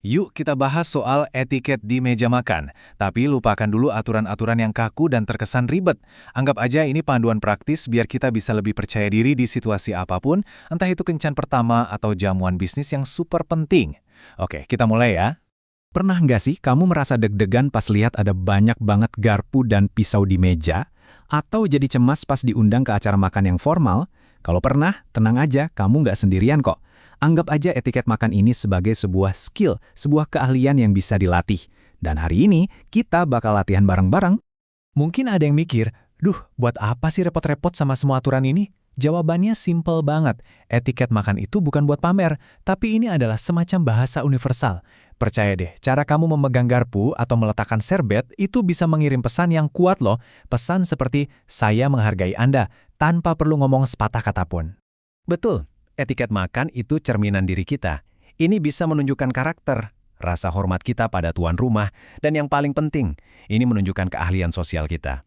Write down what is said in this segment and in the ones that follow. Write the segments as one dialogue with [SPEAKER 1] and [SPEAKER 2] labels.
[SPEAKER 1] Yuk kita bahas soal etiket di meja makan, tapi lupakan dulu aturan-aturan yang kaku dan terkesan ribet. Anggap aja ini panduan praktis biar kita bisa lebih percaya diri di situasi apapun, entah itu kencan pertama atau jamuan bisnis yang super penting. Oke, kita mulai ya.
[SPEAKER 2] Pernah nggak sih kamu merasa deg-degan pas lihat ada banyak banget garpu dan pisau di meja? Atau jadi cemas pas diundang ke acara makan yang formal? Kalau pernah, tenang aja, kamu nggak sendirian kok. Anggap aja etiket makan ini sebagai sebuah skill, sebuah keahlian yang bisa dilatih. Dan hari ini, kita bakal latihan bareng-bareng.
[SPEAKER 1] Mungkin ada yang mikir, duh, buat apa sih repot-repot sama semua aturan ini? Jawabannya simple banget. Etiket makan itu bukan buat pamer, tapi ini adalah semacam bahasa universal. Percaya deh, cara kamu memegang garpu atau meletakkan serbet itu bisa mengirim pesan yang kuat loh. Pesan seperti, saya menghargai Anda, tanpa perlu ngomong sepatah kata pun.
[SPEAKER 2] Betul, etiket makan itu cerminan diri kita. Ini bisa menunjukkan karakter, rasa hormat kita pada tuan rumah, dan yang paling penting, ini menunjukkan keahlian sosial kita.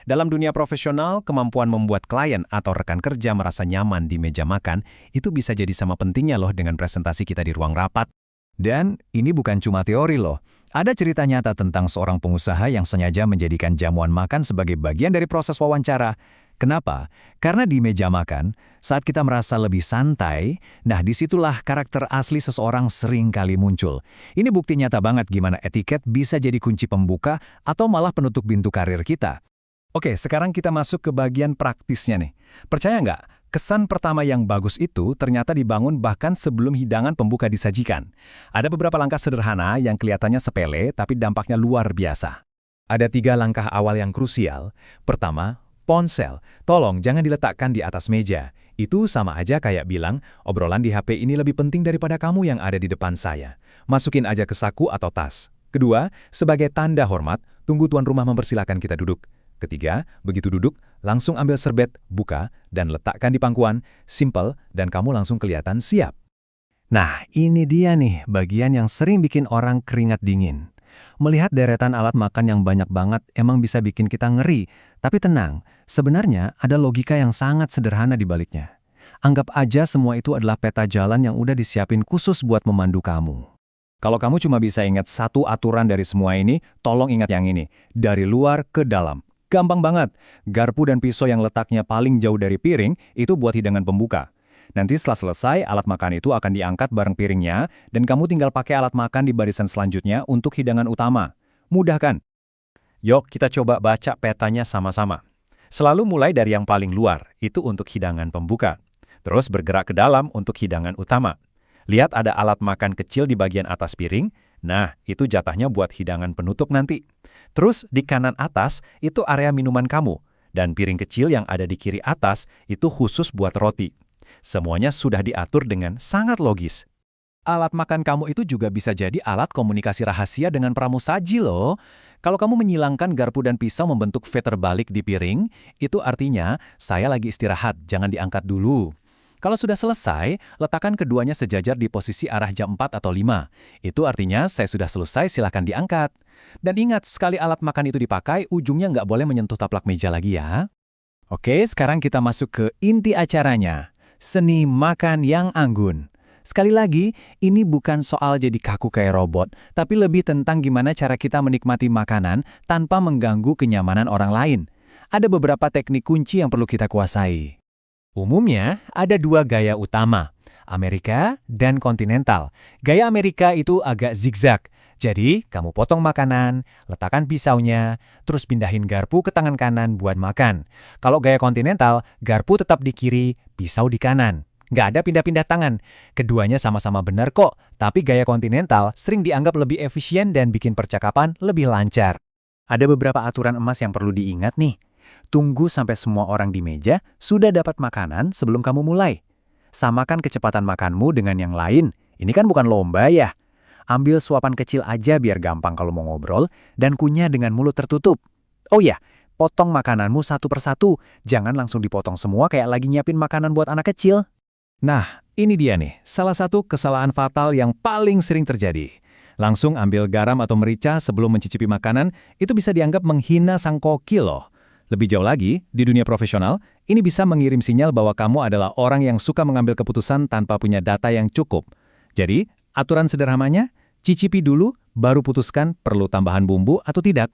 [SPEAKER 2] Dalam dunia profesional, kemampuan membuat klien atau rekan kerja merasa nyaman di meja makan itu bisa jadi sama pentingnya loh dengan presentasi kita di ruang rapat. Dan ini bukan cuma teori loh. Ada cerita nyata tentang seorang pengusaha yang sengaja menjadikan jamuan makan sebagai bagian dari proses wawancara. Kenapa? Karena di meja makan, saat kita merasa lebih santai, nah disitulah karakter asli seseorang sering kali muncul. Ini bukti nyata banget gimana etiket bisa jadi kunci pembuka atau malah penutup pintu karir kita. Oke, sekarang kita masuk ke bagian praktisnya nih. Percaya nggak? Kesan pertama yang bagus itu ternyata dibangun bahkan sebelum hidangan pembuka disajikan. Ada beberapa langkah sederhana yang kelihatannya sepele tapi dampaknya luar biasa. Ada 3 langkah awal yang krusial. Pertama, ponsel. Tolong jangan diletakkan di atas meja. Itu sama aja kayak bilang, obrolan di HP ini lebih penting daripada kamu yang ada di depan saya. Masukin aja ke saku atau tas. Kedua, sebagai tanda hormat, tunggu tuan rumah mempersilahkan kita duduk. Ketiga, begitu duduk, langsung ambil serbet, buka, dan letakkan di pangkuan, simple, dan kamu langsung kelihatan siap. Nah, ini dia nih, bagian yang sering bikin orang keringat dingin. Melihat deretan alat makan yang banyak banget emang bisa bikin kita ngeri, tapi tenang, sebenarnya ada logika yang sangat sederhana di baliknya. Anggap aja semua itu adalah peta jalan yang udah disiapin khusus buat memandu kamu. Kalau kamu cuma bisa ingat satu aturan dari semua ini, tolong ingat yang ini, dari luar ke dalam. Gampang banget, garpu dan pisau yang letaknya paling jauh dari piring itu buat hidangan pembuka. Nanti setelah selesai, alat makan itu akan diangkat bareng piringnya, dan kamu tinggal pakai alat makan di barisan selanjutnya untuk hidangan utama. Mudah kan? Yuk, kita coba baca petanya sama-sama. Selalu mulai dari yang paling luar, itu untuk hidangan pembuka. Terus bergerak ke dalam untuk hidangan utama. Lihat ada alat makan kecil di bagian atas piring, nah itu jatahnya buat hidangan penutup nanti. Terus di kanan atas itu area minuman kamu, dan piring kecil yang ada di kiri atas itu khusus buat roti. Semuanya sudah diatur dengan sangat logis. Alat makan kamu itu juga bisa jadi alat komunikasi rahasia dengan pramusaji loh. Kalau kamu menyilangkan garpu dan pisau membentuk V terbalik di piring, itu artinya saya lagi istirahat, jangan diangkat dulu. Kalau sudah selesai, letakkan keduanya sejajar di posisi arah jam 4 atau 5. Itu artinya saya sudah selesai, silakan diangkat. Dan ingat, sekali alat makan itu dipakai, ujungnya nggak boleh menyentuh taplak meja lagi ya. Oke, sekarang kita masuk ke inti acaranya. Seni makan yang anggun. Sekali lagi, ini bukan soal jadi kaku kayak robot, tapi lebih tentang gimana cara kita menikmati makanan tanpa mengganggu kenyamanan orang lain. Ada beberapa teknik kunci yang perlu kita kuasai. Umumnya, ada 2 gaya utama, Amerika dan kontinental. Gaya Amerika itu agak zigzag. Jadi, kamu potong makanan, letakkan pisaunya, terus pindahin garpu ke tangan kanan buat makan. Kalau gaya kontinental, garpu tetap di kiri, pisau di kanan. Nggak ada pindah-pindah tangan. Keduanya sama-sama benar kok, tapi gaya kontinental sering dianggap lebih efisien dan bikin percakapan lebih lancar. Ada beberapa aturan emas yang perlu diingat nih. Tunggu sampai semua orang di meja sudah dapat makanan sebelum kamu mulai. Samakan kecepatan makanmu dengan yang lain. Ini kan bukan lomba ya. Ambil suapan kecil aja biar gampang kalau mau ngobrol dan kunyah dengan mulut tertutup. Oh ya, potong makananmu satu persatu. Jangan langsung dipotong semua kayak lagi nyiapin makanan buat anak kecil. Nah, ini dia nih, salah satu kesalahan fatal yang paling sering terjadi. Langsung ambil garam atau merica sebelum mencicipi makanan, itu bisa dianggap menghina sang koki loh. Lebih jauh lagi, di dunia profesional, ini bisa mengirim sinyal bahwa kamu adalah orang yang suka mengambil keputusan tanpa punya data yang cukup. Jadi, aturan sederhananya, Cicipi dulu, baru putuskan perlu tambahan bumbu atau tidak.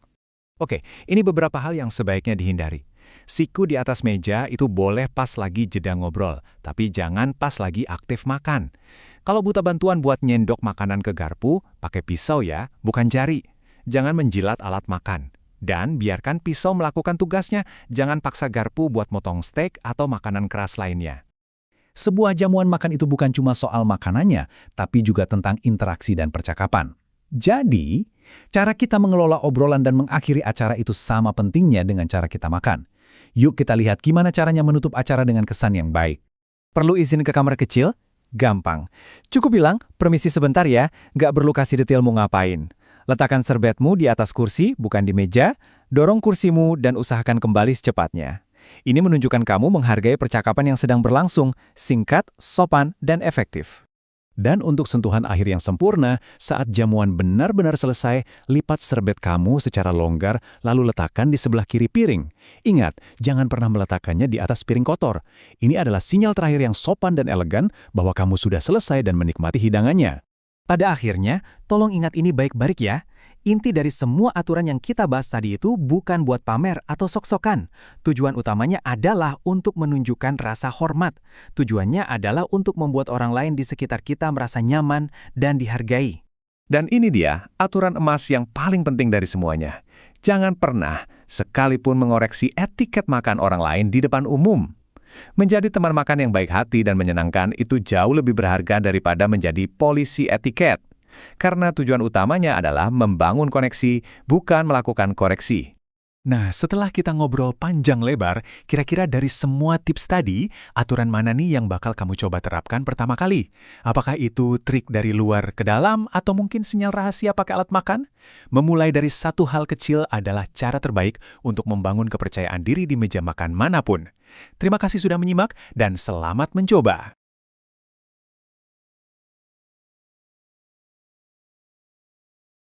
[SPEAKER 2] Oke, ini beberapa hal yang sebaiknya dihindari. Siku di atas meja itu boleh pas lagi jeda ngobrol, tapi jangan pas lagi aktif makan. Kalau butuh bantuan buat nyendok makanan ke garpu, pakai pisau ya, bukan jari. Jangan menjilat alat makan. Dan biarkan pisau melakukan tugasnya, jangan paksa garpu buat motong steak atau makanan keras lainnya. Sebuah jamuan makan itu bukan cuma soal makanannya, tapi juga tentang interaksi dan percakapan. Jadi, cara kita mengelola obrolan dan mengakhiri acara itu sama pentingnya dengan cara kita makan. Yuk kita lihat gimana caranya menutup acara dengan kesan yang baik.
[SPEAKER 1] Perlu izin ke kamar kecil? Gampang. Cukup bilang, permisi sebentar ya, nggak perlu kasih detail mau ngapain. Letakkan serbetmu di atas kursi, bukan di meja, dorong kursimu dan usahakan kembali secepatnya. Ini menunjukkan kamu menghargai percakapan yang sedang berlangsung, singkat, sopan, dan efektif. Dan untuk sentuhan akhir yang sempurna, saat jamuan benar-benar selesai, lipat serbet kamu secara longgar, lalu letakkan di sebelah kiri piring. Ingat, jangan pernah meletakkannya di atas piring kotor. Ini adalah sinyal terakhir yang sopan dan elegan bahwa kamu sudah selesai dan menikmati hidangannya.
[SPEAKER 2] Pada akhirnya, tolong ingat ini baik-baik ya. Inti dari semua aturan yang kita bahas tadi itu bukan buat pamer atau sok-sokan. Tujuan utamanya adalah untuk menunjukkan rasa hormat. Tujuannya adalah untuk membuat orang lain di sekitar kita merasa nyaman dan dihargai. Dan ini dia aturan emas yang paling penting dari semuanya. Jangan pernah sekalipun mengoreksi etiket makan orang lain di depan umum. Menjadi teman makan yang baik hati dan menyenangkan itu jauh lebih berharga daripada menjadi polisi etiket. Karena tujuan utamanya adalah membangun koneksi, bukan melakukan koreksi. Nah, setelah kita ngobrol panjang lebar, kira-kira dari semua tips tadi, aturan mana nih yang bakal kamu coba terapkan pertama kali? Apakah itu trik dari luar ke dalam atau mungkin sinyal rahasia pakai alat makan? Memulai dari satu hal kecil adalah cara terbaik untuk membangun kepercayaan diri di meja makan manapun. Terima kasih sudah menyimak dan selamat mencoba.